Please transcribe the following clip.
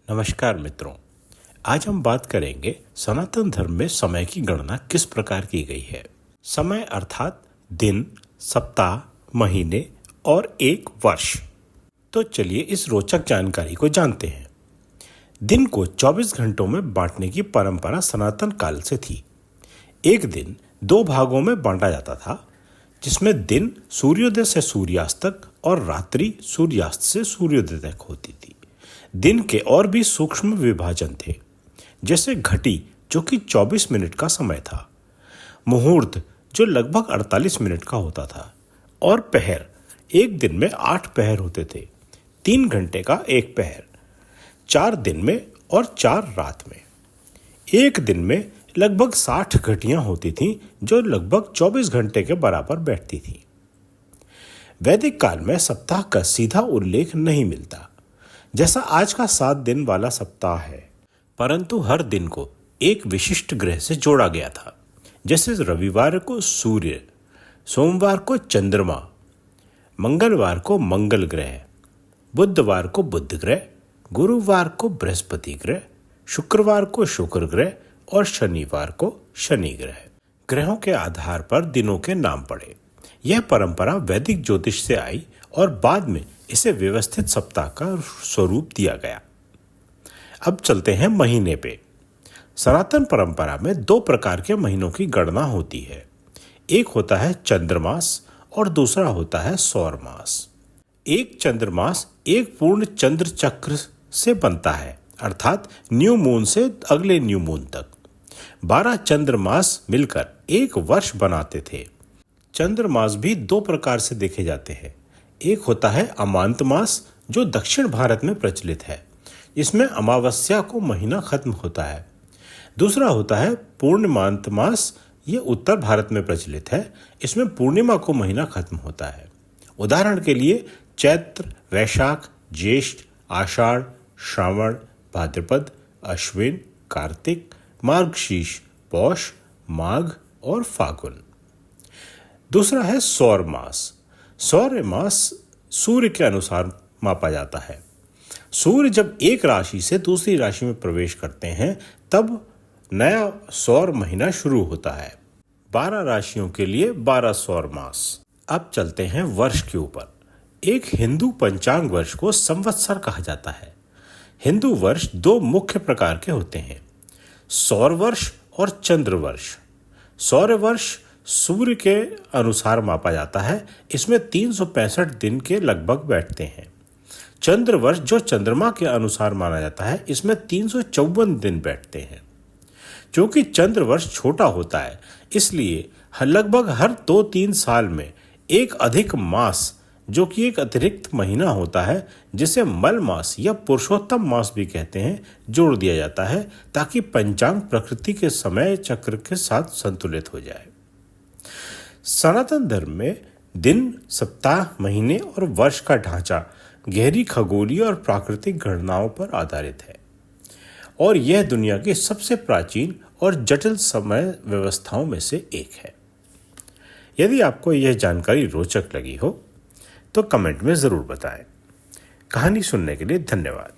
नमस्कार मित्रों, आज हम बात करेंगे सनातन धर्म में समय की गणना किस प्रकार की गई है। समय अर्थात दिन, सप्ताह, महीने और एक वर्ष। तो चलिए इस रोचक जानकारी को जानते हैं। दिन को 24 घंटों में बांटने की परंपरा सनातन काल से थी। एक दिन 2 भागों में बांटा जाता था, जिसमें दिन सूर्योदय से सूर्यास्त तक और रात्रि सूर्यास्त से सूर्योदय तक होती थी। दिन के और भी सूक्ष्म विभाजन थे, जैसे घटी जो कि 24 मिनट का समय था, मुहूर्त जो लगभग 48 मिनट का होता था, और पहर। एक दिन में 8 पहर होते थे, 3 घंटे का एक पहर, 4 दिन में और 4 रात में। एक दिन में लगभग 60 घटियां होती थीं, जो लगभग 24 घंटे के बराबर बैठती थीं। वैदिक काल में सप्ताह का सीधा उल्लेख नहीं मिलता, जैसा आज का 7 दिन वाला सप्ताह है, परंतु हर दिन को एक विशिष्ट ग्रह से जोड़ा गया था। जैसे रविवार को सूर्य, सोमवार को चंद्रमा, मंगलवार को मंगल ग्रह, बुधवार को बुध ग्रह, गुरुवार को बृहस्पति ग्रह, शुक्रवार को शुक्र ग्रह और शनिवार को शनि ग्रह। ग्रहों के आधार पर दिनों के नाम पड़े। यह परंपरा वैदिक ज्योतिष से आई और बाद में इसे व्यवस्थित सप्ताह का स्वरूप दिया गया। अब चलते हैं महीने पे। सनातन परंपरा में 2 प्रकार के महीनों की गणना होती है। एक होता है चंद्रमास और दूसरा होता है सौर मास। एक चंद्रमास एक पूर्ण चंद्र चक्र से बनता है, अर्थात न्यू मून से अगले न्यू मून तक 12 चंद्रमास मिलकर एक वर्ष बनाते थे। चंद्रमास भी 2 प्रकार से देखे जाते हैं। एक होता है अमांत मास, जो दक्षिण भारत में प्रचलित है। इसमें अमावस्या को महीना खत्म होता है। दूसरा होता है पूर्णिमांत मास, ये उत्तर भारत में प्रचलित है। इसमें पूर्णिमा को महीना खत्म होता है। उदाहरण के लिए चैत्र, वैशाख, ज्येष्ठ, आषाढ़, श्रावण, भाद्रपद, अश्विन, कार्तिक, मार्गशीर्ष, पौष, माघ और फागुन। दूसरा है सौर मास। सौर मास सूर्य के अनुसार मापा जाता है। सूर्य जब एक राशि से दूसरी राशि में प्रवेश करते हैं, तब नया सौर महीना शुरू होता है। 12 राशियों के लिए 12 सौर मास। अब चलते हैं वर्ष के ऊपर। एक हिंदू पंचांग वर्ष को संवत्सर कहा जाता है। हिंदू वर्ष 2 मुख्य प्रकार के होते हैं, सौर वर्ष और चंद्र वर्ष। सौर वर्ष सूर्य के अनुसार मापा जाता है। इसमें 365 दिन के लगभग बैठते हैं। चंद्र वर्ष जो चंद्रमा के अनुसार माना जाता है, इसमें 354 दिन बैठते हैं। क्योंकि चंद्र वर्ष छोटा होता है, इसलिए लगभग हर 2-3 साल में एक अधिक मास, जो कि एक अतिरिक्त महीना होता है, जिसे मल मास या पुरुषोत्तम मास भी कहते हैं, जोड़ दिया जाता है, ताकि पंचांग प्रकृति के समय चक्र के साथ संतुलित हो जाए। सनातन धर्म में दिन, सप्ताह, महीने और वर्ष का ढांचा गहरी खगोलीय और प्राकृतिक गणनाओं पर आधारित है, और यह दुनिया की सबसे प्राचीन और जटिल समय व्यवस्थाओं में से एक है। यदि आपको यह जानकारी रोचक लगी हो तो कमेंट में जरूर बताएं। कहानी सुनने के लिए धन्यवाद।